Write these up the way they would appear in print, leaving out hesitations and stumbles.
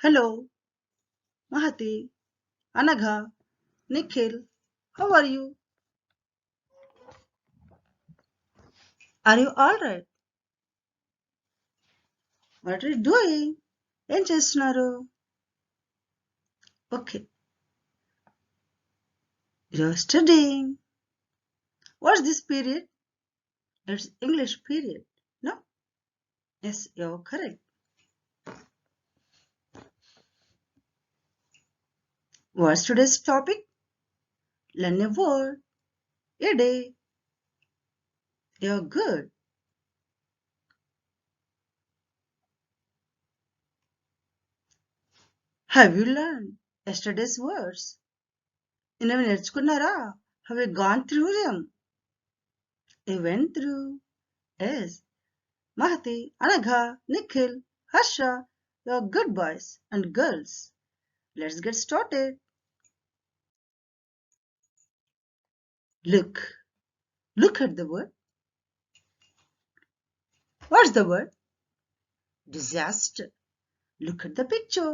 Hello, Mahati, Anagha, Nikhil, how are you? Are you alright? What are you doing? ఏం చేస్తున్నారు? Okay, you're studying. What's this period? It's English period. No? Yes, you're correct. What's today's topic? Learn a word a day. You're good. Have you learned yesterday's words? ఇన్నవి నేర్చుకున్నారా? Have you gone through them? You went through. Yes. Mahati, Anagha, Nikhil, Harsha, you're good boys and girls. Let's get started. Look at the word. What's the word? Disaster. Look at the picture.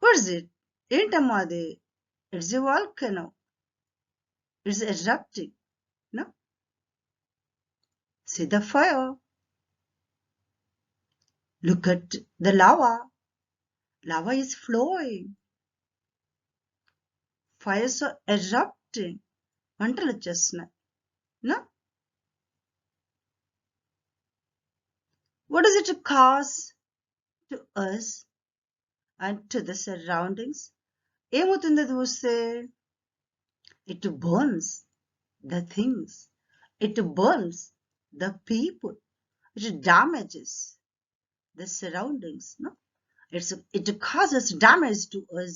What's it? ఏంటమ్మా అది? It's a volcano. It's erupting. No? See the fire. Look at the lava. Lava is flowing. Fires are erupting. మంటలు వచ్చేస్తున్నాయి. No? What does it cause to us and to the surroundings? ఏమవుతుంది అది వస్తే? It burns the things. It burns the people. It damages the surroundings. No, it causes damage to us.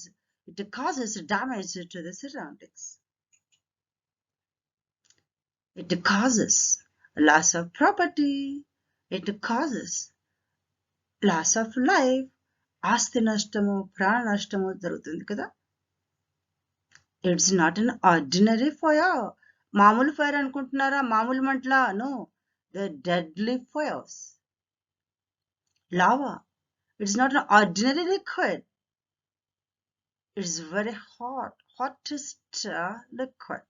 It causes damage to the surroundings. It causes loss of property. It causes loss of life. ఆస్తి నష్టము, ప్రాణ నష్టము జరుగుతుంది కదా. It's not an ordinary fire. మామూలు fire అనుకుంటున్నారా? మామూలు మంటలా? No, the deadly fires. Lava, it's not an ordinary liquid. It's very hot, hottest liquid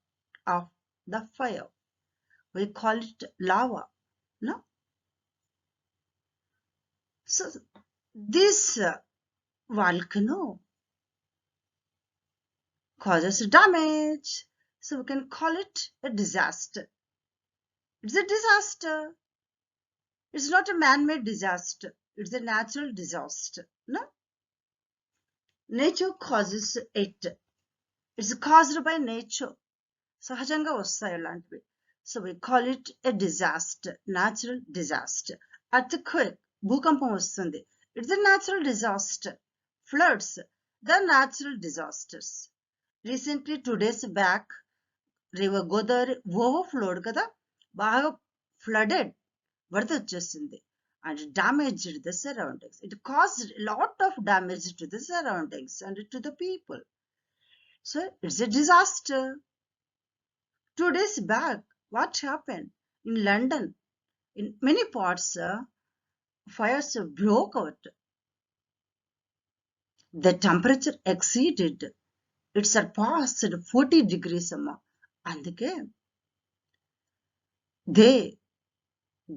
of the fire. We call it lava. No? So this volcano causes damage. So we can call it a disaster. It's a disaster. It's not a man-made disaster. It's a natural disaster. No? Nature causes it. It's caused by nature. సహజంగా వస్తాయి అలాంటివి. So we call it a disaster, natural disaster. Earthquake, భూకంపం వస్తుంది. It's a natural disaster. Floods, the natural disasters. Recently, 2 days back, river Godavari overflowed కదా, బాగా flooded, వరద వచ్చేసింది and damaged the surroundings. It caused a lot of damage to the surroundings and to the people. So it's a disaster. 2 days back, what happened in London? In many parts, fires broke out. The temperature exceeded. It surpassed 40 degrees. అందుకే they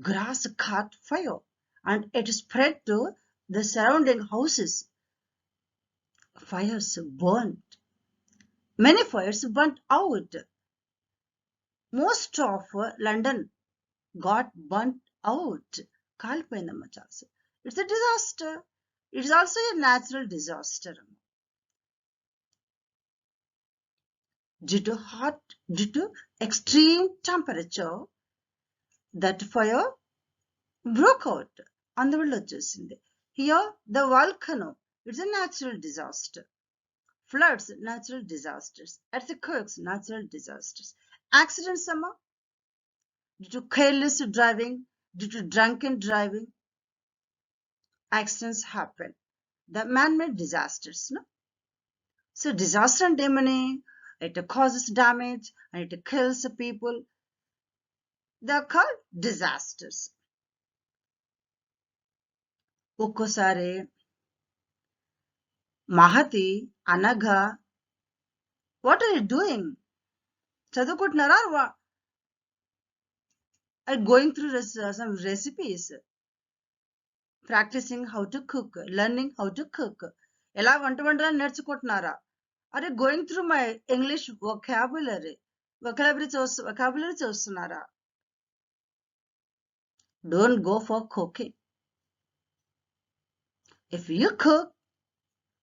grass caught fire and it spread to the surrounding houses. Fires burnt. Many fires burnt out. Most of London got burnt out. కాలిపోయిందమ్మా చాలు. It's a disaster. It's also a natural disaster. Due to extreme temperature, that fire broke out. అందువల్ల వచ్చేసింది. Here, the volcano, it's a natural disaster. Floods, natural disasters. Earthquakes, natural disasters. Accidents, due to careless driving, due to drunken driving, accidents happen. The man-made disasters, no? So disaster and ఏమని? It causes damage and it kills people. They are called disasters. ఒక్కోసారి Mahathi Anagha what are you doing చదువుకుంటున్నారా going through some recipes practicing how to cook learning how to cook ఎలా వంట వండాలని నేర్చుకుంటున్నారా అరే going through my English vocabulary చూస్తున్నారా don't go for cooking if you cook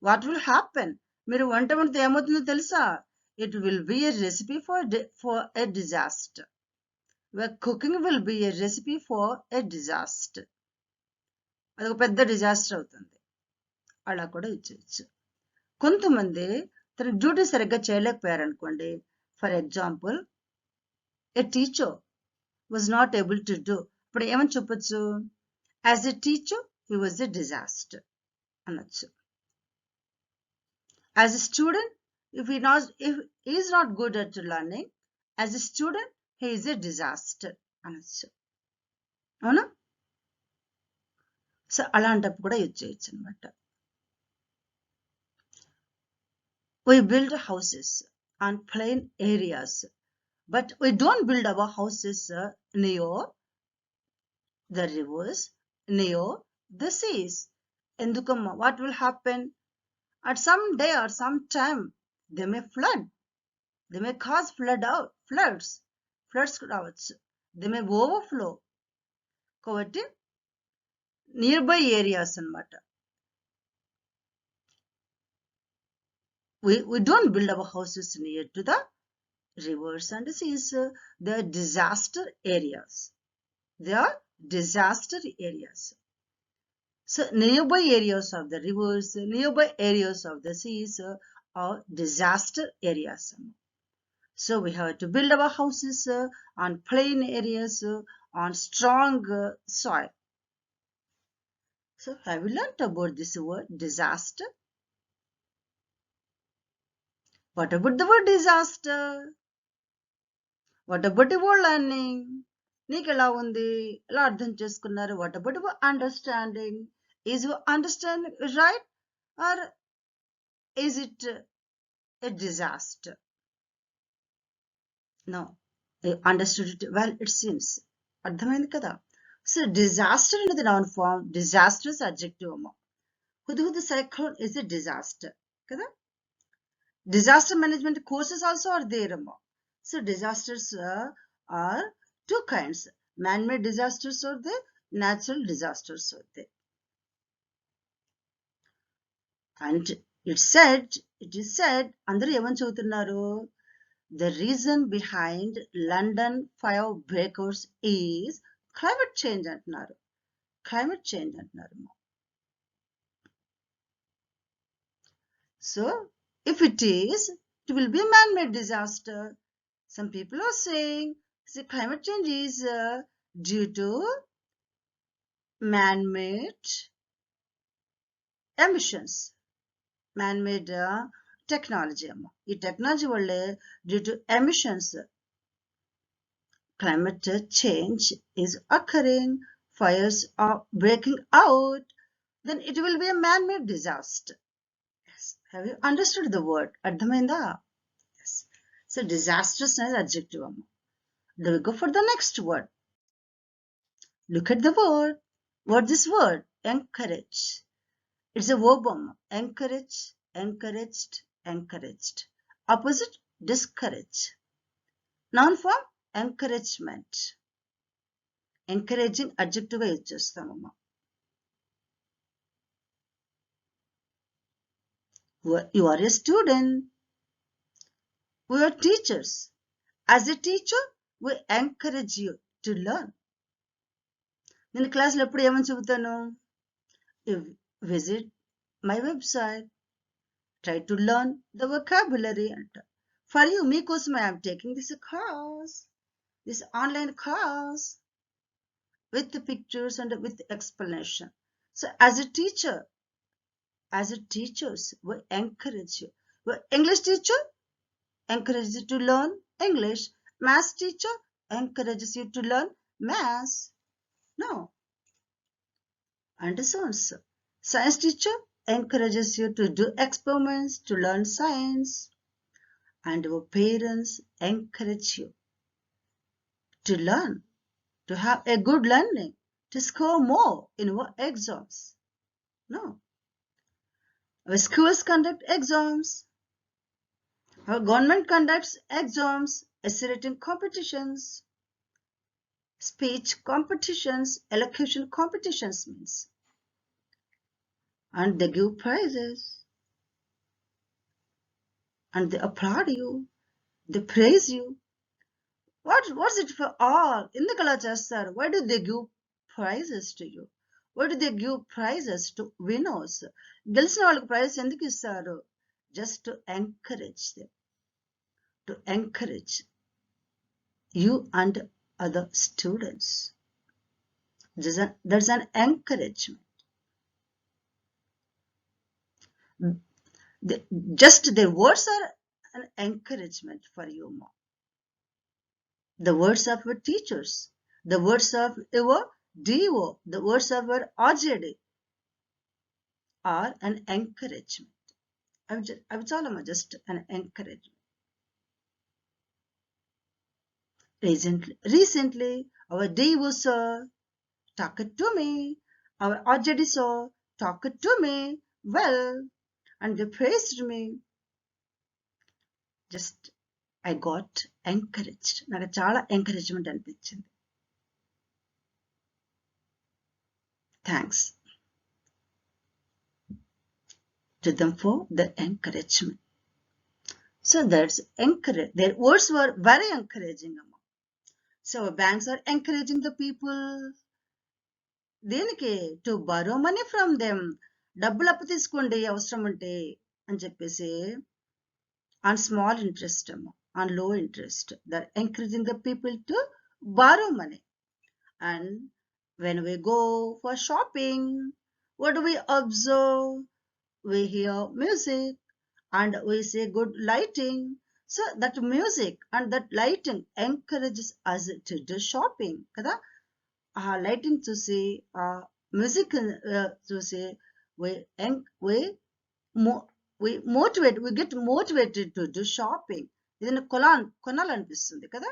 what will happen మీరు వంట వండితే ఏమవుతుందో తెలుసా it will be a recipe for a disaster cooking will be a recipe for a disaster అదొక పెద్ద disaster అవుతుంది అలా కూడా ఇచ్చేయచ్చు కొంతమంది తన డ్యూటీ సరిగ్గా చేయలేకపోయారనుకోండి for example a teacher was not able to do ఇప్పుడు ఏమని చెప్పొచ్చు as a teacher he was a disaster అనొచ్చు as a student if is not good at learning as a student he is a disaster అనొచ్చు అవునా so అలాంటప్పుడు కూడా use చేయొచ్చు అనమాట we build houses on plain areas but we don't build our houses near the rivers near the seas endukama what will happen at some day or some time they may flood they may cause floods రావచ్చు they may overflow కాబట్టి nearby areas అన్నమాట we don't build our houses near to the rivers and seas. They are disaster areas. They are disaster areas. So nearby areas of the rivers, nearby areas of the seas are disaster areas. So we have to build our houses on plain areas, on strong soil. So have you learnt about this word disaster? What about the word disaster? What about your learning? నీకు ఎలా ఉంది ఎలా అర్థం చేసుకున్నారు what about your understanding? Is your understanding right or is it a disaster? No, I understood it well it seems. అర్థమైంది కదా so disaster అనేది noun form disasters adjective అమ్మ Hudhud cyclone is a disaster కదా disaster management courses also are there amma. So disasters are two kinds man-made disasters are there natural disasters are there and it is said andaru evan chevutunnaru the reason behind London fire breakers is climate change antunaru so if it is it will be a man-made disaster some people are saying see, climate change is due to man-made emissions man-made technology ఈ technology వల్లే due to emissions climate change is occurring fires are breaking out then it will be a man-made disaster yes have you understood the word అర్థమైందా yes so disastrous is adjective amma do we go for the next word look at the word what this word encourage it's a verb encourage encouraged opposite discourage noun form encouragement encouraging adjective use chestamamma you are a student we are teachers as a teacher we encourage you to learn నేను క్లాస్లో ఎప్పుడు ఏమని చెబుతాను visit my website try to learn the vocabulary అంట for you మీకోసం I am taking this course this online course with the pictures and with explanation so as a teachers we encourage you English teacher encourages you to learn English maths teacher encourages you to learn maths no and so on. Science teacher encourages you to do experiments to learn science, and your parents encourage you to learn, to have a good learning, to score more in your exams. No. Our schools conduct exams. Our government conducts exams, essay writing competitions, speech competitions, elocution competitions means. And they give prizes. And they applaud you. They praise you. What's it for all? ఎందుకలా చేస్తారు? Why do they give prizes to you? Why do they give prizes to winners? గెలిచిన వాళ్ళకి prices ఎందుకు ఇస్తారు? Just to encourage them. To encourage you and other students. There's an encouragement. Just their words are an encouragement for you more. The words of your teachers, the words of your DO, the words of your RJD are an encouragement. I would tell them just an encouragement. Recently, our DO sir talked to me, our RJD sir talked to me well, and they praised me. Just I got encouraged. నాకు చాలా encouragement అనిపించింది. Thanks to them for the encouragement. So that's encourage. Their words were very encouraging. So banks are encouraging the people. దేనికి? To borrow money from them. డబ్బులు అప్పు తీసుకోండి అవసరం ఉంటే అని చెప్పేసి on small interest, on low interest. They're encouraging the people to borrow money. And when we go for shopping, what do we observe? We hear music and we see good lighting. So that music and that lighting encourages us to do shopping. Kada? Lighting చూసి music చూసి we get motivated to do shopping. ఏదైనా కొనాలనిపిస్తుంది కదా.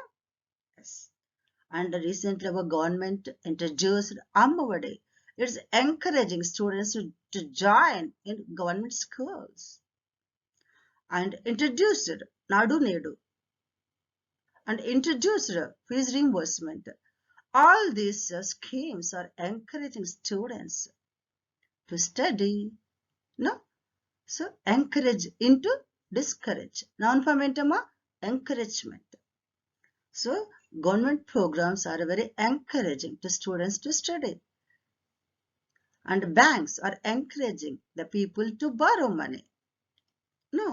Yes. And recently our government introduced Ammavadi. It's encouraging students to join in government schools. And introduced Nadu Nedu. And introduced fees reimbursement. All these schemes are encouraging students to study. No? So encourage into discourage. Noun form entama encouragement. So government programs are very encouraging to students to study. And banks are encouraging the people to borrow money. No.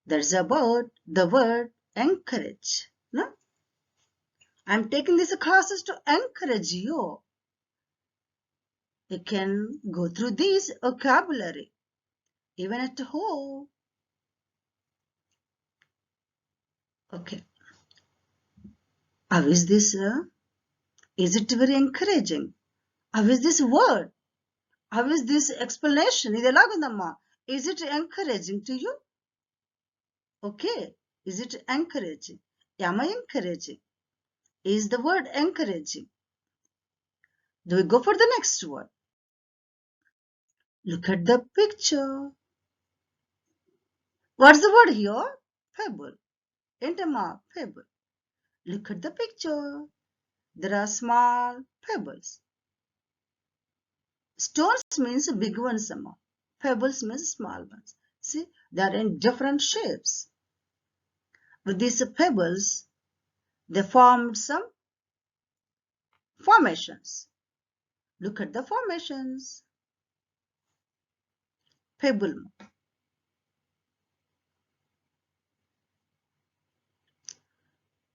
That's about the word encourage. No. I'm taking these classes to encourage you. You can go through these vocabulary even at home. Okay. How is this? Is it very encouraging? How is this word? How is this explanation? Is it encouraging to you? Okay. Is it encouraging? Am I encouraging? Is the word encouraging? Do we go for the next one? Look at the picture. What's the word here? Pebble. Entama, pebble. Look at the picture. There are small pebbles. Stones means big ones. Pebbles means small ones. See, they are in different shapes. With these pebbles, they formed some formations. Look at the formations. Pebble.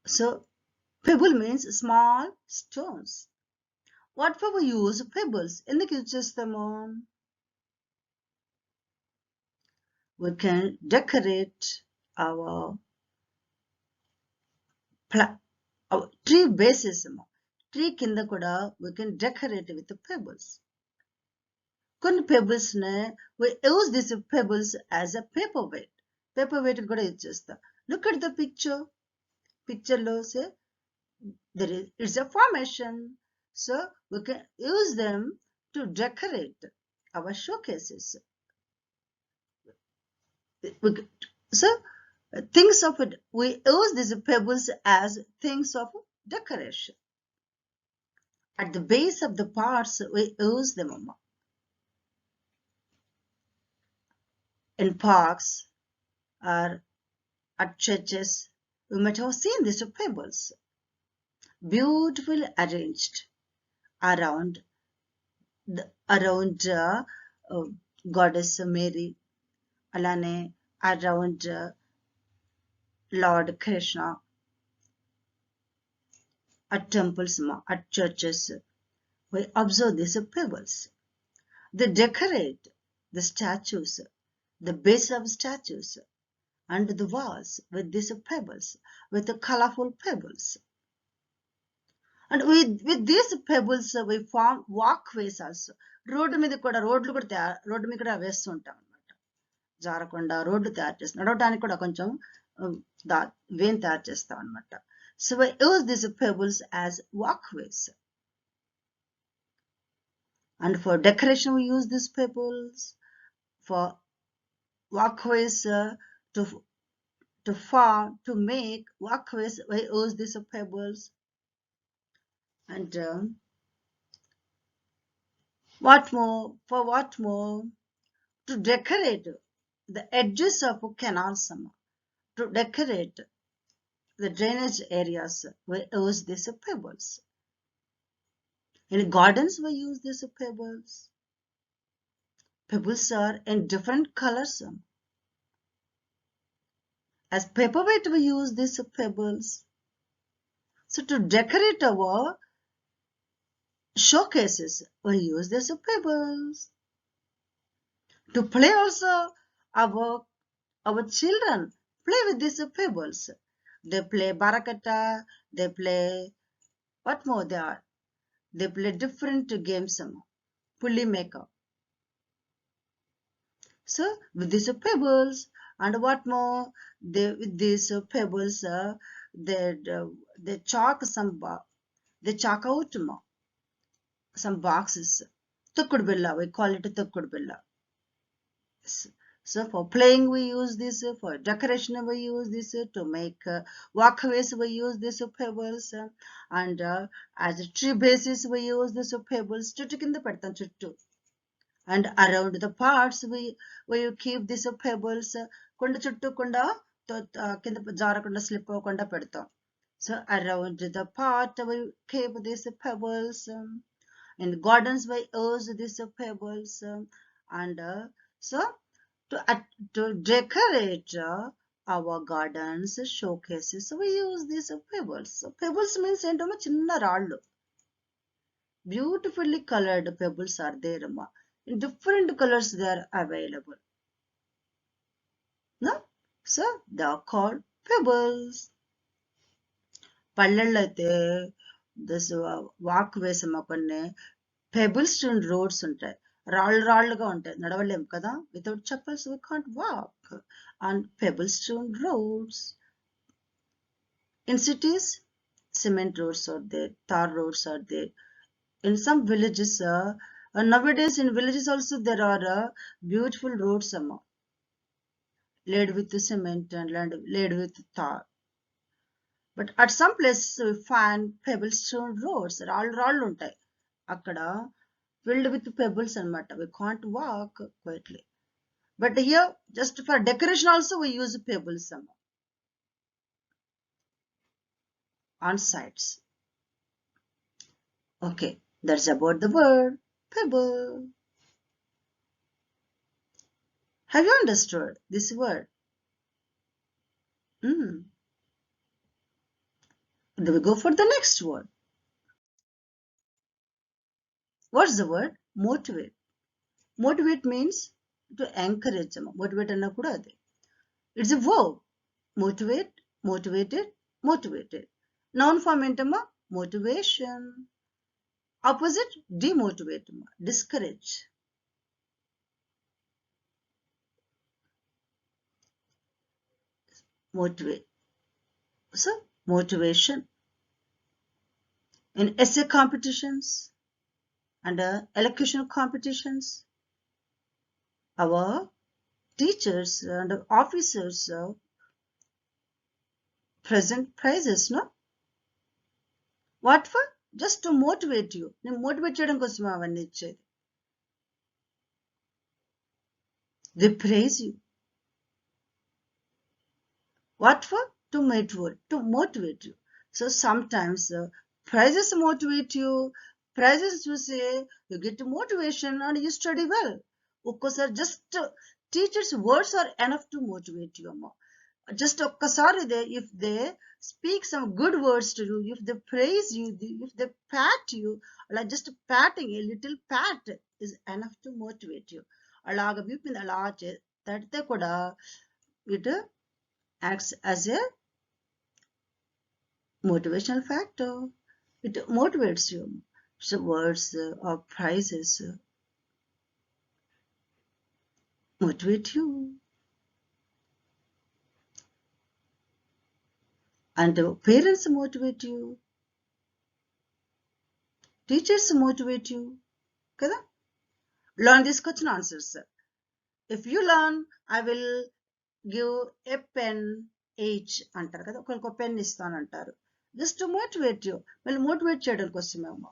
So, pebble means small stones. What for we use pebbles? ఎందుకు use చేస్తాము? We can decorate our tree bases. Tree కింద కూడా we can decorate with the pebbles. కొన్ని pebbles నే we use these pebbles as a paperweight. Paperweight కూడా use చేస్తా. Look at the picture లో say it's a formation, so we can use them to decorate our showcases. So things of it, we use these pebbles as things of decoration. At the base of the parts we use them. In parks or at churches we might have seen these pebbles beautifully arranged around goddess Mary, alane around Lord Krishna, at temples, at churches we observe these pebbles. They decorate the statues, the base of statues and the walls with these pebbles, with the colorful pebbles. And with these pebbles we form walkways also. Road మీద కూడా వేస్తుంటాం అన్నమాట. జారకుండా road తయారు చేస్తాం, నడవడానికి కూడా కొంచెం vane తయారు చేస్తాం అన్నమాట. So we use these pebbles as walkways. And for decoration we use these pebbles. For walkways to make walkways we use these pebbles. And what more? To decorate the edges of canals, to decorate the drainage areas we use these pebbles. In gardens we use these pebbles. Pebbles are in different colors. As paperweight we use these pebbles. So to decorate our showcases we use these pebbles. To play also, our children play with these pebbles. They play barakata, they play what more they are. They play different games, pulli maker. So with these pebbles, and what more, with these pebbles they chalk out some boxes. Tukkud billa, we call it tukkud billa. So for playing we use this, for decoration we use this, to make walkways we use this pebbles, and as a tree bases we use this pebbles. Chuttu kinda pedtam chuttu. And around the parts we keep these pebbles. Konda chuttu konda kinda jarakunda slip avakunda pedtam. So around the part we keep these pebbles. In gardens we use these pebbles, and so to decorate our gardens showcases we use these pebbles. So pebbles means entama chinna raallu, beautifully colored pebbles are there, in different colors they are available. No? So they are called pebbles. పల్లెల్లో అయితే this walkways కొన్ని pebble stone roads ఉంటాయి, రాళ్ళుగా ఉంటాయి, నడవలేం కదా. Without chappals we can't walk on pebble stone roads. In cities cement roads are there, tar roads are there. In some villages nowadays in villages also there are beautiful roads laid with cement and laid with tar. But at some places we find pebble stone roads, రాళ్ళు ఉంటాయి అక్కడ, filled with pebbles anamata. We can't walk quietly. But here just for decoration also we use pebbles on sides. Okay, that's about the word pebble. Have you understood this word? Then we go for the next word. What's the word? Motivate. Motivate means to encourage. Motivate anna kuda ade. It's a verb. Motivate, motivated, motivated. Noun form entama motivation. Opposite, demotivate, discourage. Motivate. So motivation in essay competitions and elocution competitions, our teachers and officers present prizes, no? What for? Just to motivate you. Motivate చేయడం కోసం అవన్నీ ఇచ్చేది. They praise you. What for? To motivate you. So sometimes prizes motivate you. Prizes you say you get motivation and you study well. ఒక్కోసారి just teachers words are enough to motivate you అమ్మ. Just ఒక్కసారి if they speak some good words to you, if they praise you, if they pat you, like just patting, a little pat is enough to motivate you. అలాగ వీపింది అలా తడితే కూడా it acts as a motivational factor. It motivates you. So words or prizes motivate you. And parents motivate you. Teachers motivate you. Kada? Learn these question answers. If you learn, I will give a pen each అంటారు కదా, ఒకరికి pen ఇస్తాను అంటారు. Just to motivate you. మళ్ళీ motivate చేయడం కోసమేమో.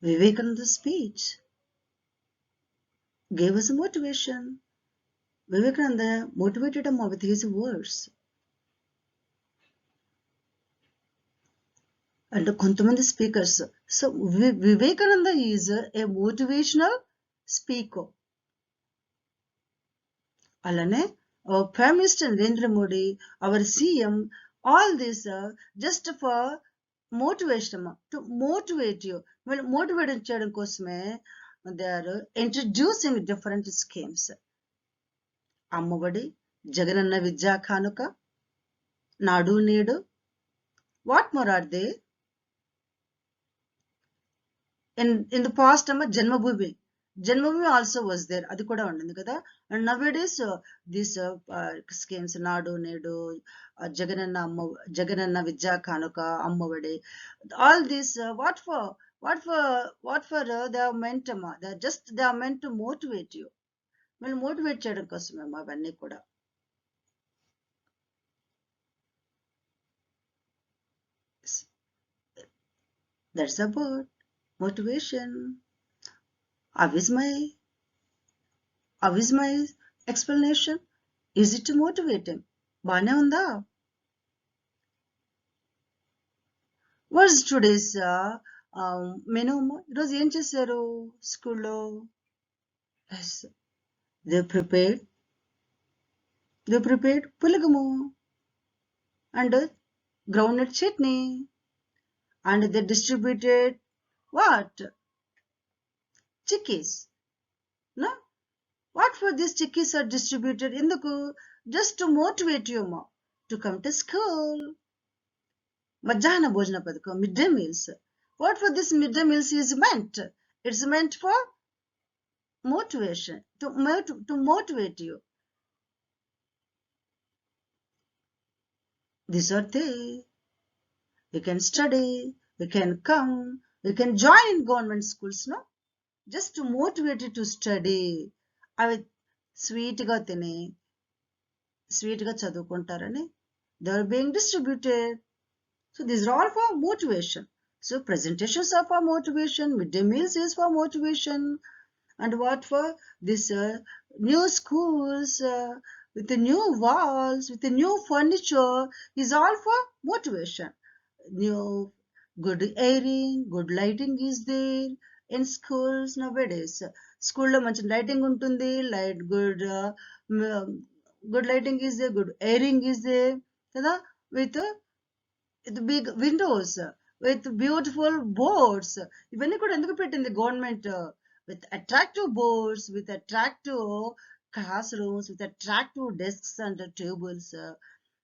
Vivekananda's speech gave us a motivation. Vivekananda motivated him with his words. And కొంతమంది speakers. So Vivekananda is a motivational speaker. అలానే our Prime Minister Narendra Modi, our CM, all this just for motivation, to motivate you. Well, motivate చేయడం కోసమే they are introducing different schemes. Amma Vodi, Jagananna Vidya కానుక, నాడు నేడు. What more are they? In the past, Janmabhoomi also was there. Adi kuda undindi kada. And nowadays, these schemes, Nadu Nedu, Jagananna Vidya Kanuka, Ammavadi, all these, what for? They are meant they are meant to motivate you. Well, motivate cheyadam kosame avanni kuda. That's about motivation. How is my explanation? Is it motivating? బానే ఉందా? What's today's menu? ఈరోజు ఏం చేశారు స్కూల్లో? Yes, they prepared పులగము and groundnut chutney, and they distributed what? Chickies. No? What for these chickies are distributed in the just to motivate you more to come to school. Madhyana Bhojana Padakam, midday meals. What for this midday meals is meant? It's meant for motivation, to motivate you. These are they. You can study, you can come, you can join in government schools, no? Just to motivate you to study. అవి స్వీట్గా తిని స్వీట్గా చదువుకుంటారని they are being distributed. So these are all for motivation. So presentations are for motivation, midday meals is for motivation, and what for this new schools with the new walls, with the new furniture is all for motivation. New good airing, good lighting is there in schools nowadays. School lo manchi lighting untundi, good lighting is there, good airing is there kada, with big windows, with beautiful boards. ఇవన్నీ కూడా ఎందుకు పెట్టింది government? with attractive boards, with attractive classrooms, with attractive desks and tables,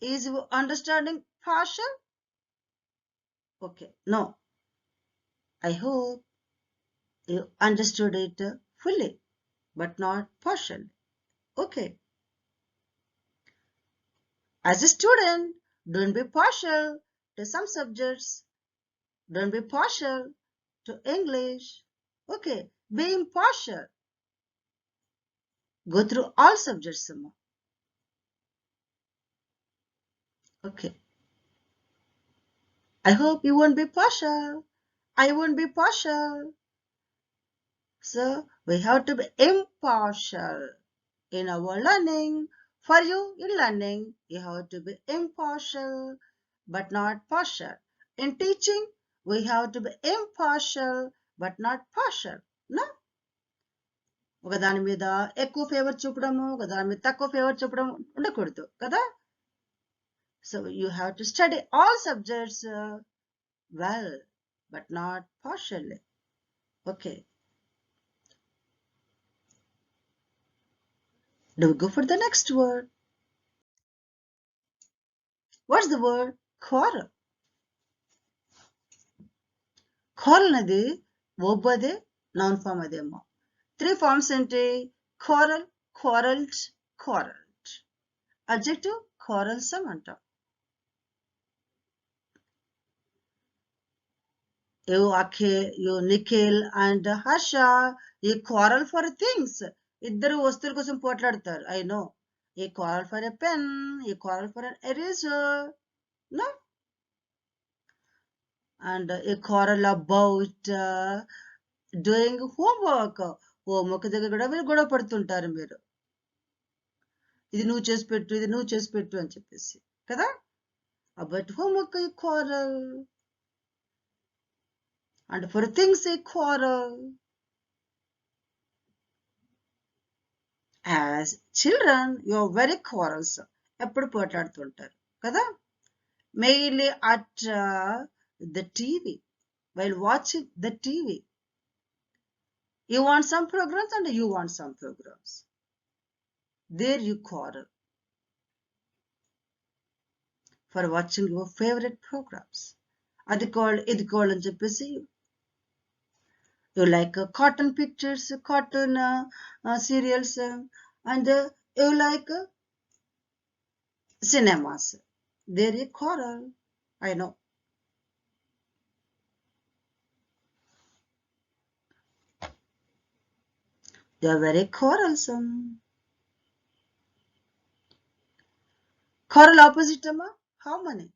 Is your understanding partial? Okay, no. I hope you understood it fully, but not partially. Okay. As a student, don't be partial to some subjects. Don't be partial to English. Okay. Be impartial. Go through all subjects. Okay. I hope you won't be partial. I won't be partial. So we have to be impartial in our learning. For you in learning, you have to be impartial but not partial. In teaching, we have to be impartial but not partial. No? ఒకదాని మీద ఎక్కువ favour చూపడము ఒకదాని మీద తక్కువ favour చూపడం ఉండకూడదు కదా. So you have to study all subjects well but not partially. Okay. Do we go for the next word? What's the word? Quarrel. Quarrel అనేది verb అదే noun form అదేమో. 3 forms ఏంటి? Quarrel, quarreled, quarreled. Adjective quarrelsome అంటాం. You Nikhil and Harsha, you quarrel for things. ఇద్దరు వస్తువుల కోసం పోట్లాడతారు. I know. You quarrel for a pen, you quarrel for an eraser. No? And you quarrel about doing homework. Homework దగ్గర కూడా మీరు గొడవ పడుతుంటారు మీరు. ఇది నువ్వు చేసి పెట్టు ఇది నువ్వు చేసి పెట్టు అని చెప్పేసి కదా. About homework you quarrel. And for things you quarrel. As children, you are very quarrelsome. ఎప్పుడు పోట్లాడుతుంటారు కదా. Mainly at the TV, while watching the TV. You want some programs and you want some programs. There you quarrel for watching your favorite programs. అది called అని చెప్పేసి. You like cartoon pictures, cartoon serials, and you like cinemas. There you quarrel. I know. They are very quarrelsome. Quarrel opposite amma? How many?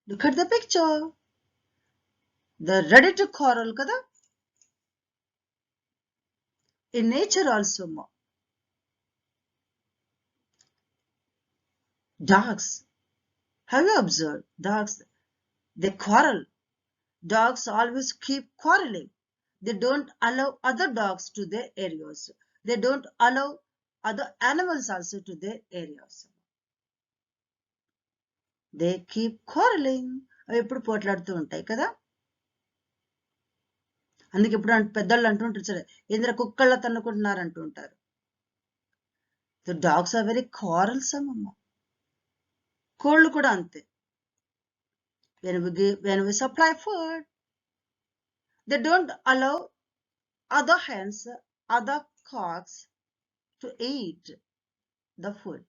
Look at the picture. They're ready to quarrel, kada? In nature also, ma. Dogs. Have you observed? Dogs, they quarrel. Dogs always keep quarreling. They don't allow other dogs to their areas. They don't allow other animals also to their areas. They keep quarreling. అవి ఎప్పుడు పోట్లాడుతూ ఉంటాయి కదా. అందుకే ఇప్పుడు పెద్దోళ్ళు అంటుంటారు సరే ఏంద్ర కుక్కళ్ళ తన్నుకుంటున్నారు అంటూ ఉంటారు. The dogs are very quarrelsome అమ్మ. కోళ్ళు కూడా అంతే. When we supply food, they don't allow other hens, other cocks to eat the food.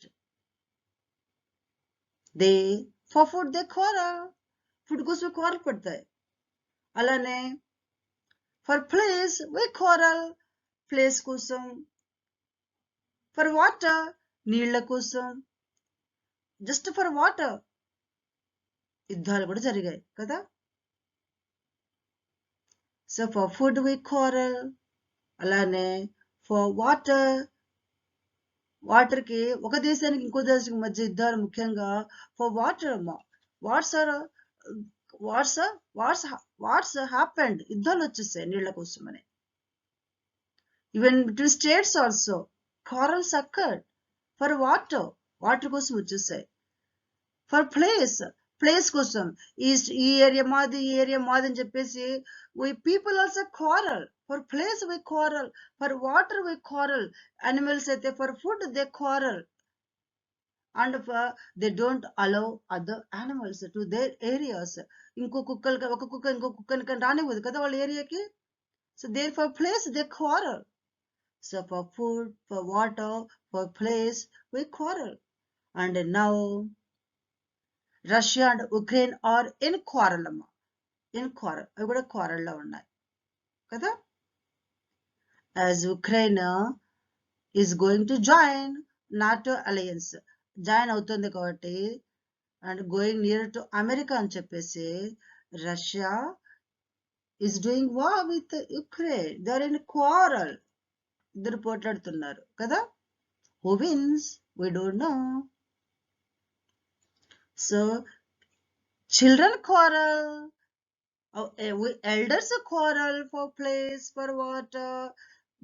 For food they quarrel. Food కోసం quarrel పడతాయి. అలానే for place we quarrel. Place కోసం. For water నీళ్ళ కోసం. Just for water యుద్ధాలు కూడా జరిగాయి కదా. So for food we quarrel. అలానే for వాటర్కి ఒక దేశానికి ఇంకో దేశానికి మధ్య యుద్ధాలు ముఖ్యంగా for water అమ్మా. వాట్స్ హ్యాపెండ్ యుద్ధాలు వచ్చేసాయి నీళ్ల కోసమని. Even between states also quarrels occurred for water కోసం వచ్చేసాయి. ఫర్ ప్లేస్ కోసం ఈ ఏరియా మాది ఈ ఏరియా మాది అని చెప్పేసి people also quarrel. For place we quarrel. For water we quarrel. Animals అయితే for food they quarrel. and they don't allow other animals to their areas. ఇంకో కుక్కలు ఒక కుక్క ఇంకో కుక్కని కానీ రానివ్వదు కదా వాళ్ళ ఏరియాకి. So therefore place they quarrel. So for food, for water, for place, we quarrel. And now Russia and Ukraine are in quarrel అమ్మా. In quarrel. అవి కూడా quarrel లో ఉన్నాయి కదా. As Ukraine is going to join NATO alliance. Join అవుతుంది కాబట్టి and going near to America అని చెప్పేసి Russia is doing war with Ukraine. They are in quarrel. ఇద్దరు పోట్లాడుతున్నారు కదా. Who wins? We don't know. So children quarrel. We elders quarrel for place, for water.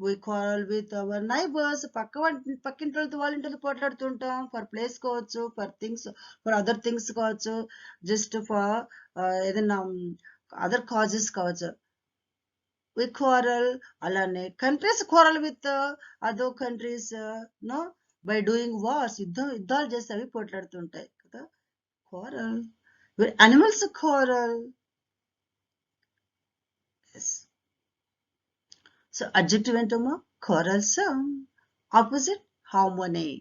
We quarrel with our neighbors. పక్కింటి వాళ్ళ ఇంటితో పోట్లాడుతుంటాం. For place కావచ్చు, for things, for other things కావచ్చు, just for ఏదైనా other causes కావచ్చు. We quarrel. అలానే countries quarrel with other countries, no, by doing wars. యుద్ధాలు చేస్తే అవి పోట్లాడుతుంటాయి కదా. Quarrel. Where animals quarrel. Yes. So adjective ఏంటమ్మా? Quarrelsome. Opposite, harmony.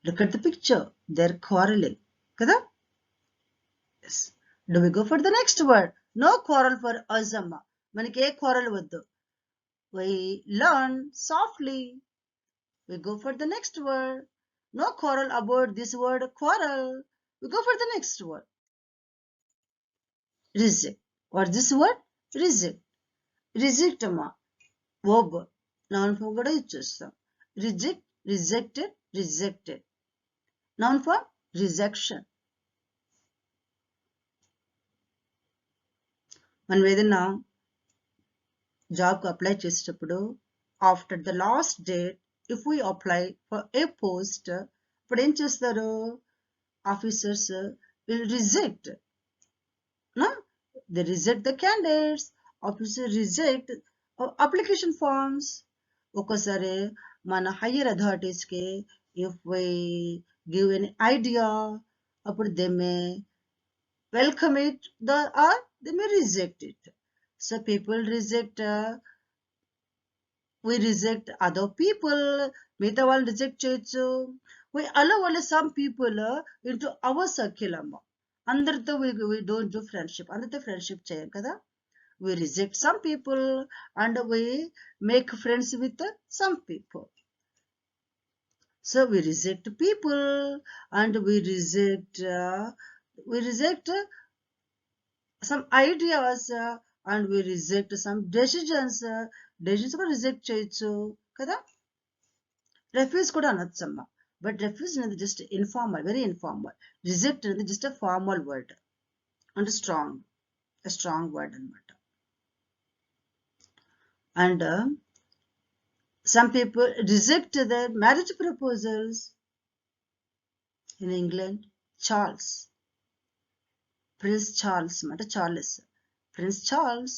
Look at the picture. They're quarreling కదా. Yes. Do we go for the next word? No quarrel for us అమ్మా. మనకి ఏ quarrel వద్దు. We learn softly. We go for the next word. No quarrel about this word quarrel. We go for the next word. Reject. What's this word? Reject. Reject అమ్మా. Verb. Noun form కూడా ఇచ్చేస్తాం. Reject, rejected, rejected. Noun form rejection. మనం ఏదైనా జాబ్కి apply చేసేటప్పుడు after the last date if we apply for a post ఇప్పుడు ఏం చేస్తారు? Officers will reject. They reject the candidates. Officers reject application forms. ఒకసారి మన హయ్యర్ అథారిటీస్కి if why give an idea అప్పుడు they may welcome it or they may reject it. So people reject, we reject other people. మిగతా వాళ్ళు reject చేయొచ్చు. We allow only some people into our circle అమ్మ. అందరితో we don't do friendship. అందరితో friendship చేయం కదా. We reject some people and we make friends with some people. So we reject people and we reject some ideas and we reject some decisions. Decisions కూడా reject చేయొచ్చు కదా. Refuge కూడా అనొచ్చమ్మా. But refuge అనేది just informal, very informal. Reject అనేది just a formal word అంటే strong word అనమాట. And some people reject their marriage proposals. In England, Prince Charles, Prince Charles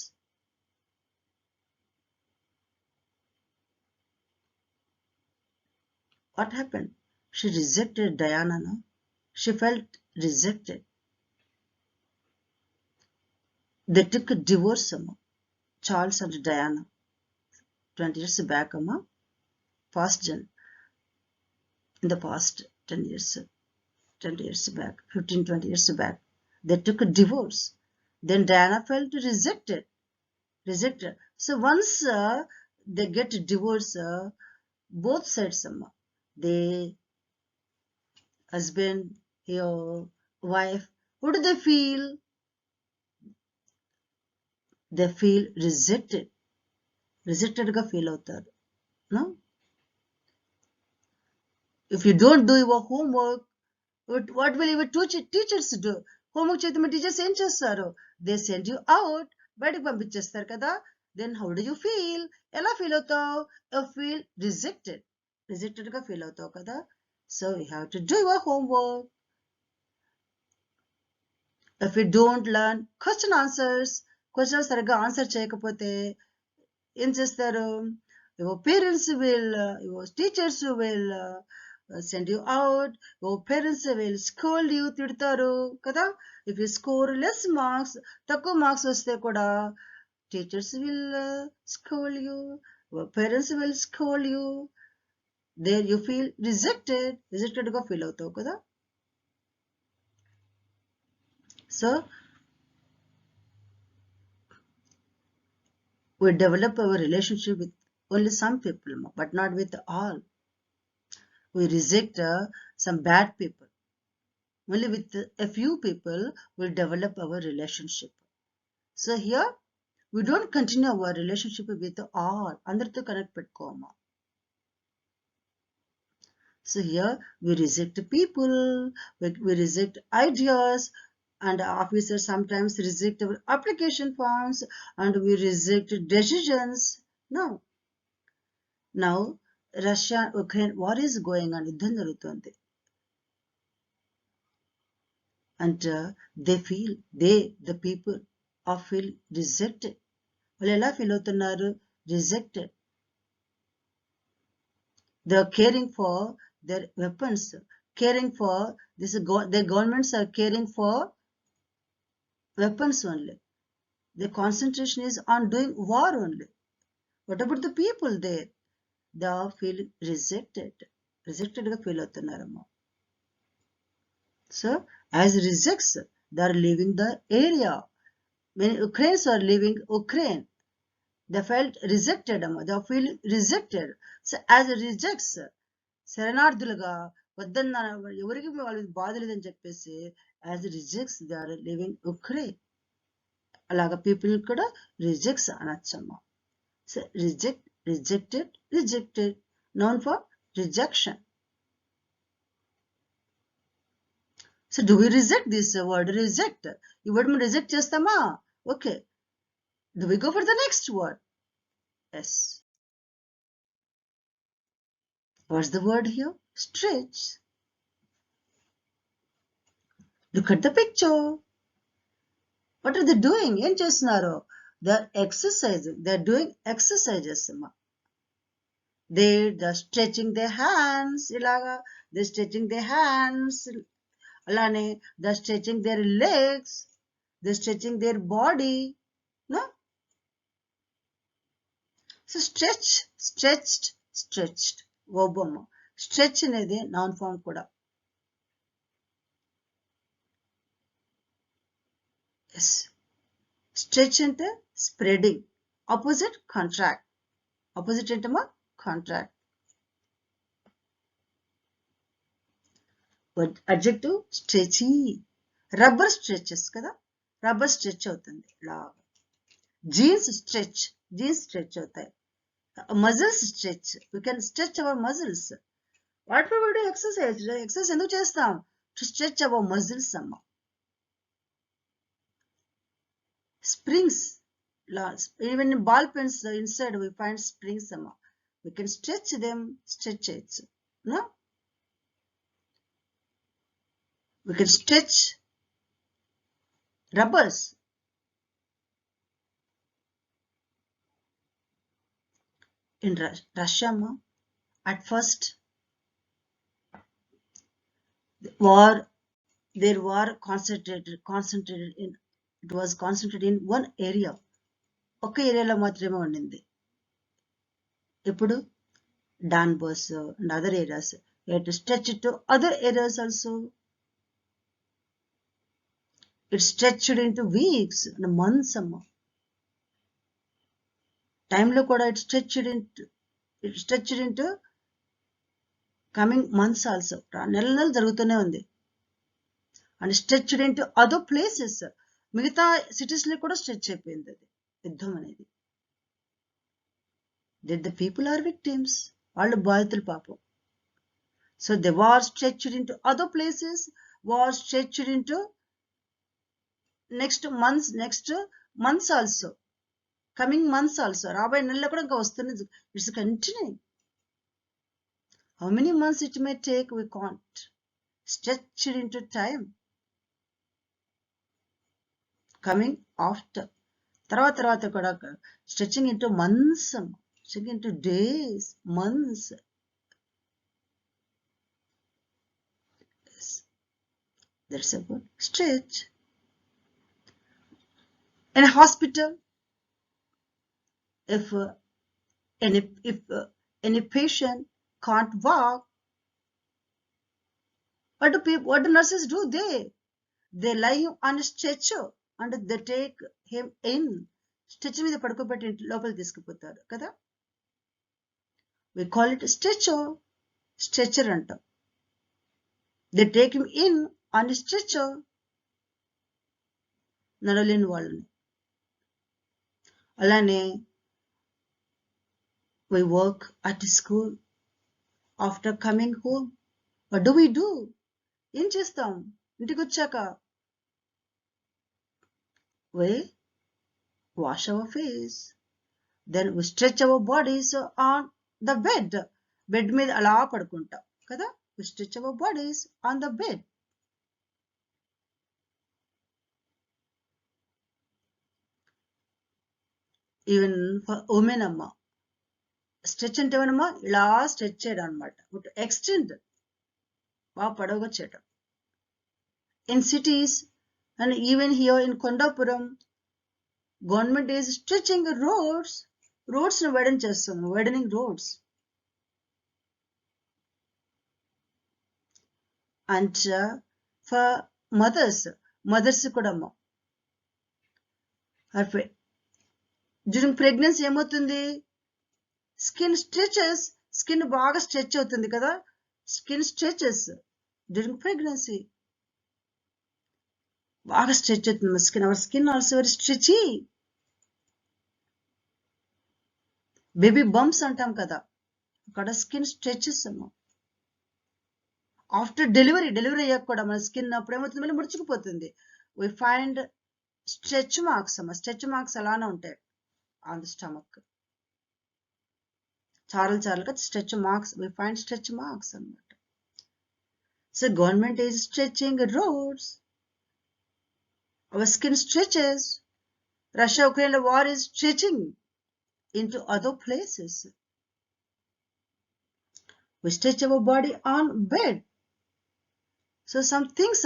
what happened? She rejected Diana, no? She felt rejected. They took a divorce, Charles and Diana. 20 years back, in the past 10 years back, 15, 20 years back, they took a divorce. Then Diana felt rejected. So once they get a divorce, both sides, the husband, your wife, what do they feel? They feel rejected. Rejected ga feel అవుతారు. No? If you don't do your homework, what will your teachers do? Homework చేస్తే మీ teachers ఏం చేస్తారు? They send you out. బయటకు పంపించేస్తారు కదా. Then how do you feel? ఎలా feel అవుతావు? You feel rejected. Rejected గా ఫీల్ అవుతావు కదా. So you have to do your homework. If you don't learn question answers సరిగ్గా ఆన్సర్ చేయకపోతే ఏం చేస్తారు? your parents will, your teachers will send you out, your parents will scold you, తిడతారు కదా. If you score less marks, తక్కువ marks వస్తే కూడా teachers will scold you, your parents will scold you. There you feel rejected గా feel అవుతావు కదా. So we develop our relationship with only some people, but not with all. We reject some bad people. Only with a few people we develop our relationship. So here we don't continue our relationship with all. అందరితో connect పెట్టుకోమా. So here we reject people, we reject ideas, and officers sometimes reject our application forms, and we reject decisions. Now Russia Ukraine war is going on, యుద్ధం జరుగుతుంది. And they feel, the people are feel rejected. వాళ్ళు ఎలా feel అవుతున్నారు? Rejected. They are caring for their weapons, caring for this. Their governments are caring for weapons only. Their concentration is on doing war only. What about the people there? They are feeling rejected. Rejected గా feel అవుతున్నారమ్మా. So as rejects, they are leaving the area. Many Ukrainians are leaving Ukraine. They felt rejected, they are feeling rejected. So as rejects, శరణార్థులుగా వద్దన్న ఎవరికి వాళ్ళు బాధ లేదని చెప్పేసి as rejects they are leaving Ukraine. అలాగా people కూడా rejects అనొచ్చమ్మా. So rejected, known for rejection. So do we reject this word? Reject. ఈ వర్డ్ మనం రిజెక్ట్ చేస్తామా? Okay. Do we go for the next word? Yes. What's the word here? Stretch. Look at the picture. What are they doing? ఏం చేస్తున్నారు? They're exercising. They're doing exercises. They're stretching their hands. ఇలాగా they're stretching their hands. అలానే they're stretching their legs. They're stretching their body. No? So stretched. Verb. Stretch అనేది noun form కూడా. Yes. Stretch అంటే spreading. Opposite contract. Opposite ఏంటమ్మా? Contract. But adjective stretchy. Rubber stretches కదా. Rubber stretch అవుతుంది. Jeans stretch అవుతాయి. Muscles stretch. We can stretch our muscles. What we will do? Exercise ఎందుకు చేస్తాం? To stretch our muscles అమ్మ. Springs. Even in ball pens inside we find springs అమ్మ. We can stretch them. It. No? We can stretch rubbers. In Russia, at first, there were concentrated in. It was concentrated in one area. ఒక ఏరియాలో మాత్రమే ఉండింది. ఇప్పుడు Donbass and other areas. You have to stretch it to other areas also. It stretched into weeks and months. Time lo kuda it stretched into coming months also. నెలలు జరుగుతూనే ఉంది. And stretched into other places. మిగతా cities లో కూడా stretch అయిపోయింది అది యుద్ధం అనేది. The people are victims. వాళ్ళు బాధితులు పాపం. So the war stretched into other places. War stretched into next months also. Coming months also. రాబోయే నెలలో కూడా ఇంకా వస్తుంది. It's continuing. How many months it may take, we can't. Stretched into time. Coming after. తర్వాత కూడా stretching into months. stretching into days, months. Yes, that's a good stretch. In a hospital, if any patient can't walk, what do nurses do? They lie him on a stretcher and they take him in. Stretcher మీద పడుకోబెట్టి లోపలికి తీసుకుపోతారు కదా. We call it stretcher అంటాం. They take him in on a stretcher. నడవలేని వాళ్ళని. అలానే we work at school. After coming home, what do? ఏం చేస్తాం? ఇంటికి వచ్చాక we wash our face. Then we stretch our bodies on the bed. Bed మీద అలా పడుకుంటాం కదా. We stretch our bodies on the bed. Even for women అమ్మ, stretch అంటే ఏమన్నమ్మా, ఇలా స్ట్రెచ్ చేయడం అనమాట. ఎక్స్టెండ్ బాగా పొడవుగా చేయడం. In cities and even here in Kondapuram, government is stretching roads ని వైడన్ చేస్తుంది, widening roads. And for mothers కూడా అమ్మ, డ్యూరింగ్ ప్రెగ్నెన్సీ ఏమవుతుంది, స్కిన్ బాగా స్ట్రెచ్ అవుతుంది కదా. స్కిన్ స్ట్రెచెస్ డ్యూరింగ్ ప్రెగ్నెన్సీ, బాగా స్ట్రెచ్ అవుతుంది skin. Our skin also very stretchy. Baby bumps అంటాం కదా, అక్కడ స్కిన్ స్ట్రెచెస్ అమ్మ. ఆఫ్టర్ డెలివరీ అయ్యాక కూడా మన స్కిన్ అప్పుడు ఏమవుతుంది, మళ్ళీ ముడుచుకుపోతుంది. వి ఫైండ్ స్ట్రెచ్ మార్క్స్ అమ్మ. స్ట్రెచ్ మార్క్స్ అలానే ఉంటాయి ఆన్ ది స్టమక్. చారలుగా stretch marks, we find stretch marks అన్నమాట. So government is stretching roads, our skin stretches. Russia-Ukraine war is stretching into other places. We stretch our body on bed. So some things,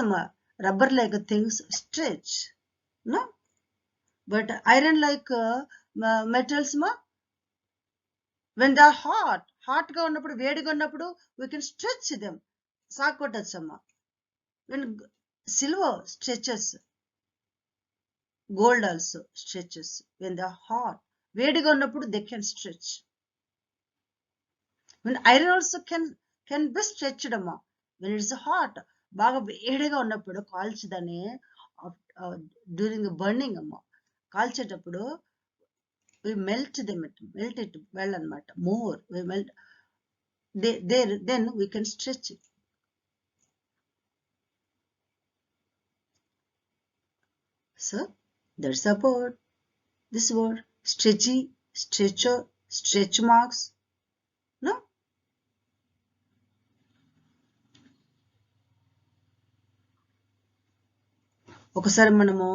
rubber-like things stretch, no? But iron-like metals, when they are hot ga unnappudu, vediga unnappudu, we can stretch them. Saakotachama. When silver stretches, gold also stretches. When they are hot, vediga unnappudu, they can stretch. When iron also can be stretched amma. When it is hot, బాగా వేడిగా ఉన్నప్పుడు కాల్చదని, during burning అమ్మ, కాల్చేటప్పుడు we melt it well అన్నమాట. more we melt then we can stretch it. So that's about this word stretchy, stretcher, stretch marks, no? ఒకసారి మనము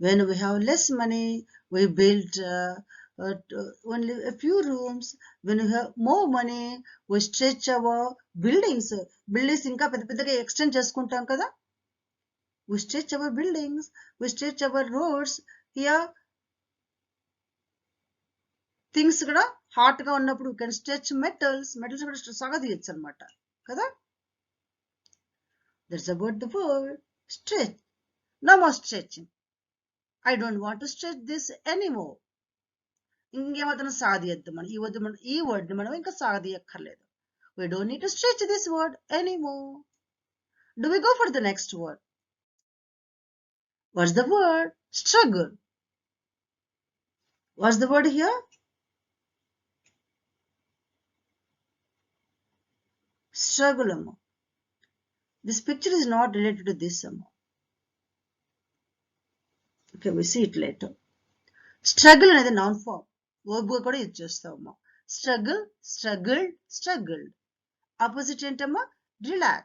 when we have less money, we build only a few rooms. When we have more money, we stretch our buildings ఇంకా పెద్ద పెద్దగా extend చేసుకుంటాం కదా. We stretch our buildings, we stretch our roads. Here things కూడా hot గా ఉన్నప్పుడు we can stretch metals కూడా సాగదీయచ్చు అన్నమాట కదా. That's about the word stretch. No more stretching. I don't want to stretch this anymore. ఇంకేమాత్రం సాగదీయద్దు మనం ఈ వర్డ్ మనం ఇంకా సాగదీయక్కర్లేదు. We don't need to stretch this word anymore. Do we go for the next word? What's the word? Struggle. What's the word here? Struggle amma. This picture is not related to this amma. Okay, we see it later. Struggle అనేది noun form. Verb కూడా use చేస్తామమ్మా. Struggle, struggled, struggled. Opposite ఏంటమ్మా? Relax.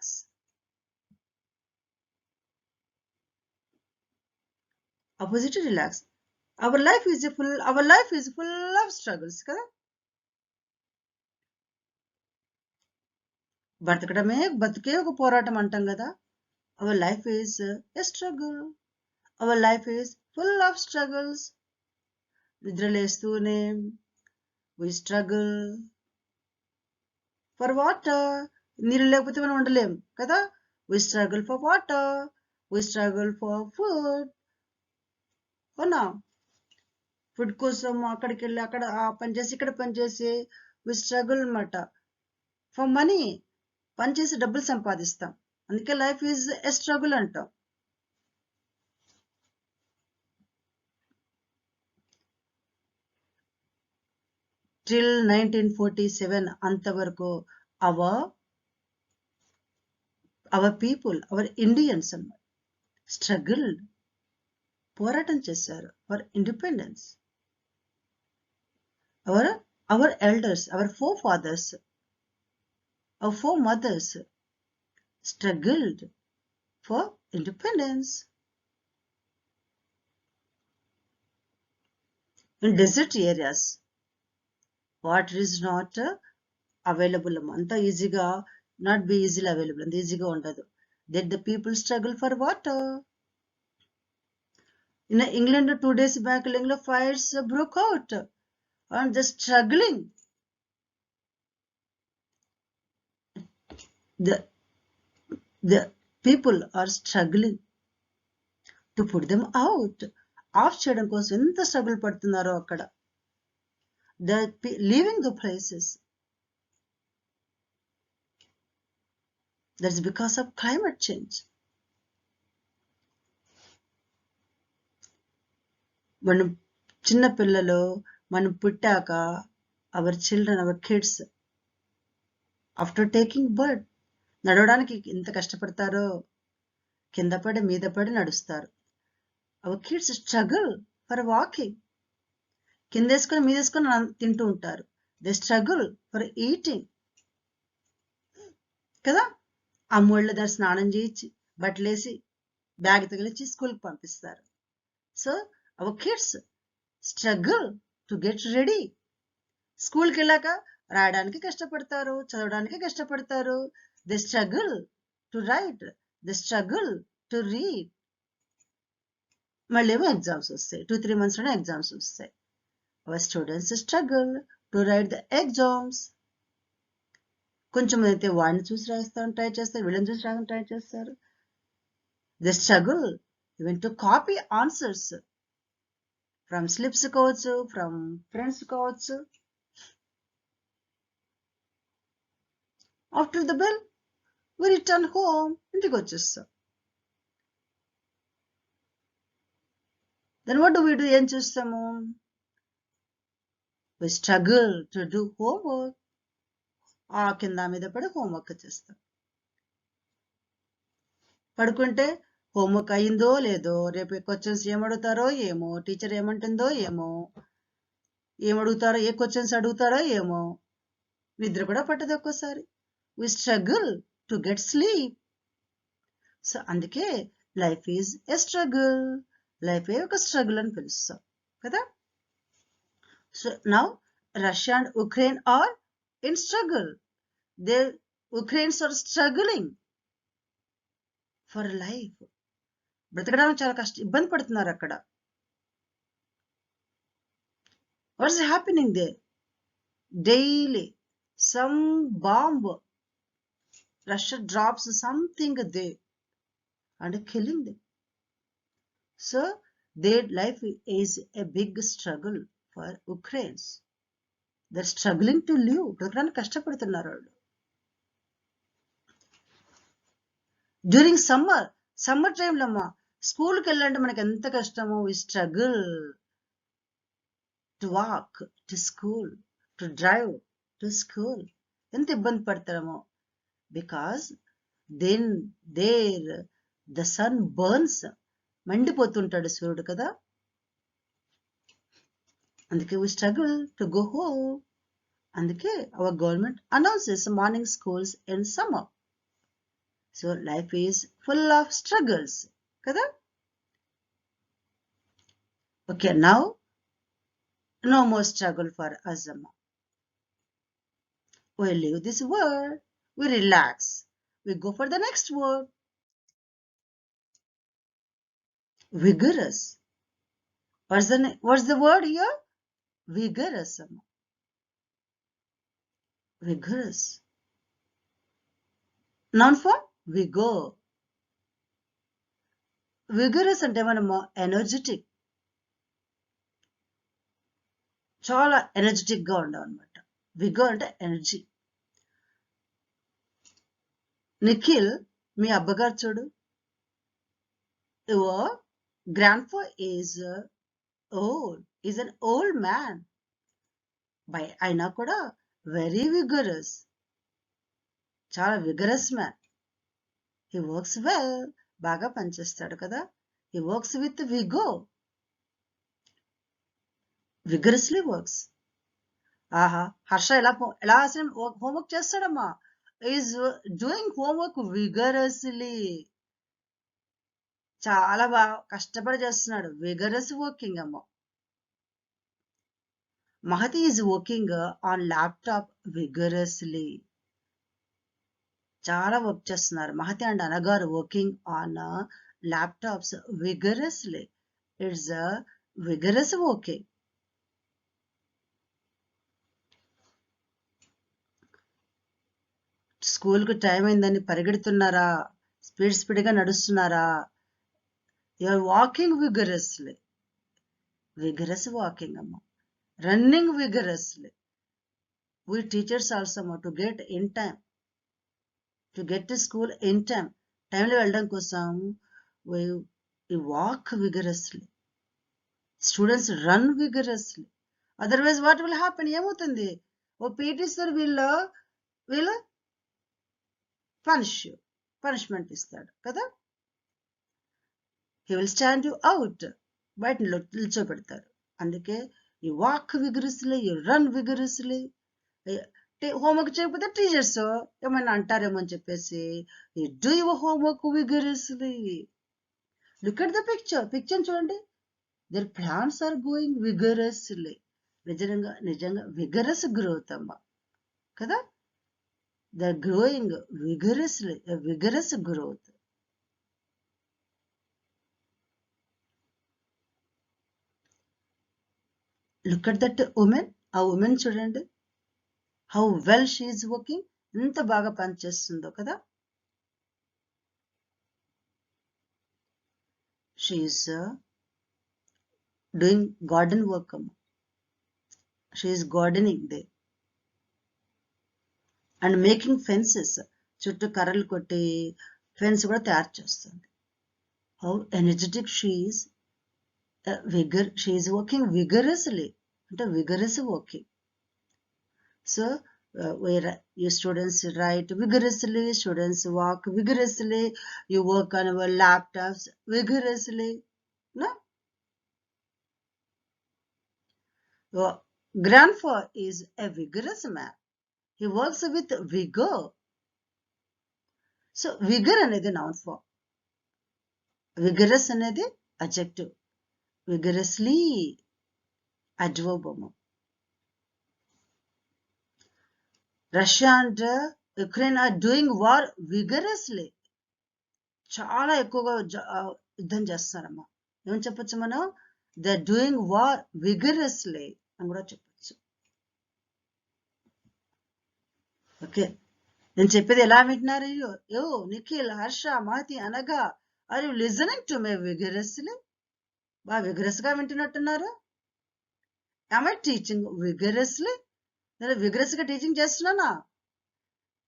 Opposite relax. Our life is full of struggles కదా. బ్రతకడమే బతికే ఒక పోరాటం అంటాం కదా. Our life is a struggle. Our life is full of struggles. నిద్రలేస్తూనే వి స్ట్రగుల్ ఫర్ వాటర్. నీళ్ళు లేకపోతే మనం ఉండలేం కదా. We struggle for water. We struggle for food. అవునా? ఫుడ్ కోసం అక్కడికి వెళ్ళి అక్కడ ఆ పని చేసి ఇక్కడ పని చేసి వి స్ట్రగుల్ అనమాట. ఫర్ మనీ, పని చేసి డబ్బులు సంపాదిస్తాం. అందుకే లైఫ్ ఈజ్ ఎ స్ట్రగుల్ అంటాం. టిల్ 1947 అంతవరకు అవర్ పీపుల్, అవర్ ఇండియన్స్ అన్నమాట, స్ట్రగుల్, పోరాటం చేశారు for independence. Our elders, our forefathers, our foremothers struggled for independence. In desert areas, water is not available. అంత ఈజీగా not be easily available. అంత ఈజీగా ఉండదు. Did the people struggle for water? In England 2 days back, England fires broke out and the struggling. The people are struggling to put them out. Of చేయడం కోసం ఎంత struggle పడుతున్నారో అక్కడ. They're leaving the places. That's because of climate change. మనం చిన్న పిల్లలు మనం పుట్టాక our children, our kids after taking birth నడవడానికి ఎంత కష్టపడతారో, కింద పడి మీద పడి నడుస్తారు. Our kids struggle for walking. కిందేసుకొని మీదేసుకొని తింటూ ఉంటారు. దే స్ట్రగుల్ ఫర్ ఈటింగ్ కదా. అమ్మోళ్ళు దాన్ని స్నానం చేయించి బట్టలేసి బ్యాగ్ తగిలించి స్కూల్కి పంపిస్తారు. So our kids struggle to get ready. స్కూల్కి వెళ్ళాక రాయడానికి కష్టపడతారు, చదవడానికి కష్టపడతారు. They struggle to right, they struggle to read. మళ్ళీ ఏమో ఎగ్జామ్స్ వస్తాయి. 2-3 monthsలోనే ఎగ్జామ్స్ వస్తాయి. Our students struggle to right the exams. కొంచెం అయితే వాడిని చూసి రాస్తాను ట్రై చేస్తారు, వీళ్ళని చూసి రాయడానికి ట్రై చేస్తారు. They struggle even to copy answers from slips కావచ్చు, ఫ్రమ్ ఫ్రెండ్స్ కావచ్చు. After the bell we return home. ఇంటికి వచ్చేస్తాం. Then what do we do? ఏం చేస్తాము? We struggle to do homework. ఆ కింద మీద పడి హోంవర్క్ చేస్తాం. పడుకుంటే హోంవర్క్ అయిందో లేదో, రేపు క్వశ్చన్స్ ఏమడుగుతారో ఏమో, టీచర్ ఏమంటుందో ఏమో, ఏమడుగుతారో, ఏ క్వశ్చన్స్ అడుగుతారో ఏమో, నిద్ర కూడా పట్టదు ఒక్కోసారి. We struggle to get sleep. So అందుకే life is a struggle. Life ఏ ఒక స్ట్రగుల్ అని పిలుస్తాం కదా. So now Russia and Ukraine are in struggle. They Ukraines are struggling for life. బ్రతకడానికి చాలా ఇబ్బంది పడుతున్నారు అక్కడ. What's happening there? Daily some bomb, Russia drops something there and killing them. So their life is a big struggle for Ukrainians. They're struggling to live. బ్రతకడానికి కష్టపడుతున్నారు వాళ్ళు. During summer టైంలో అమ్మా స్కూల్కి వెళ్ళాలంటే మనకి ఎంత కష్టమో. We struggle to walk to school, to drive to school. ఎంత ఇబ్బంది పడతామో. Because then the sun burns. మండిపోతుంటాడు సూర్యుడు కదా. అందుకే we struggle to go home. అందుకే our government announces morning schools in summer. So life is full of struggles కదా. Okay, now no more struggle for us. We leave this world. we relax. We go for the next word. Vigorous. What's the word here? Vigorous. Vigorous. Noun form vigor. Vigorous అంటే మనము energetic, చాలా energetic గా ఉండవు అనమాట. Vigour అంటే energy. Nikhil, మీ అబ్బగారు చూడు, your grandpa is old, is an old man. అయినా కూడా వెరీ విగరస్, చాలా vigorous man. He works well, బాగా పనిచేస్తాడు కదా. He works with vigour, vigorously works. ఆహా, హర్ష ఎలా హోంవర్క్ చేస్తాడమ్మా. ఈజ్ డూయింగ్ హోంవర్క్ విగరస్లీ, చాలా బాగా కష్టపడి చేస్తున్నాడు. విగరస్ వర్కింగ్ అమ్మ. Mahathi is working on laptop vigorously, చాలా వర్క్ చేస్తున్నారు. మహతి అండ్ అనగారు working on laptops vigorously. It's vigorous working. స్కూల్కి టైం అయిందని పరిగెడుతున్నారా, స్పీడ్గా నడుస్తున్నారా? You are walking vigorously, vigorous walking అమ్మ. Running vigorously. We teachers also to get in time, to get to school in time. టైంలో వెళ్ళడం కోసం we walk vigorously. Students run vigorously. Otherwise what will happen? ఏమవుతుంది? ఓ PT sir వీళ్ళు punishment ఇస్తాడు కదా. he will stand you out, బయట నిల్చోబెడతారు. అందుకే you walk vigorously, you run vigorously. Homework చేయకపోతే టీచర్స్ ఏమైనా అంటారేమో అని చెప్పేసి do your homework vigorously. Look at the picture చూడండి. Their plants are going vigorously. నిజంగా విగరస్ గ్రోత్ అమ్మ కదా. They're growing vigorously, vigorous growth. Look at that women. ఆ ఉమెన్ చూడండి, how well she is working, ఎంత బాగా పనిచేస్తుందో కదా. She is doing garden work అమ్మ. She is gardening there and making fences. చుట్టూ కర్రలు కొట్టి ఫెన్స్ కూడా తయారు చేస్తుంది. How energetic she is. She is working vigorously, అంటే vigorous working. So where you students write vigorously, students walk vigorously, you work on our laptops vigorously. No? Your grandpa is a vigorous man. He works with vigor. So vigor anedi noun form. Vigorous anedi adjective. Vigorously adverb. Russia and Ukraine are doing war vigorously. చాలా ఎక్కువగా యుద్ధం చేస్తారమ్మా. ఏమని చెప్పొచ్చు మనం? They are doing war vigorously అని కూడా చెప్పొచ్చు. ఓకే, నేను చెప్పేది ఎలా వింటున్నారు? యో నిఖిల్, హర్ష, మహతి, అనగా are you listening to me vigorously? బాగా విగరస్ గా వింటున్నట్టున్నారు. am I teaching vigorously? నేను విగరస్ గా టీచింగ్ చేస్తున్నానా?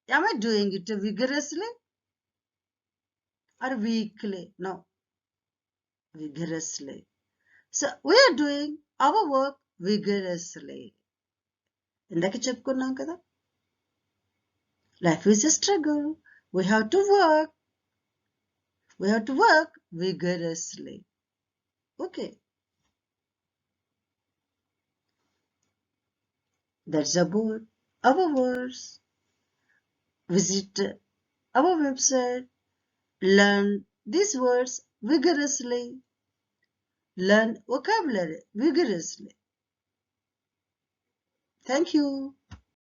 am I doing it vigorously or weakly? No, vigorously. So we are doing our work vigorously. ఇందాక చెప్పుకున్నాం కదా, life is a struggle. We have to work vigorously. Okay, that's about our words. Visit our website, learn these words vigorously, learn vocabulary vigorously. Thank you.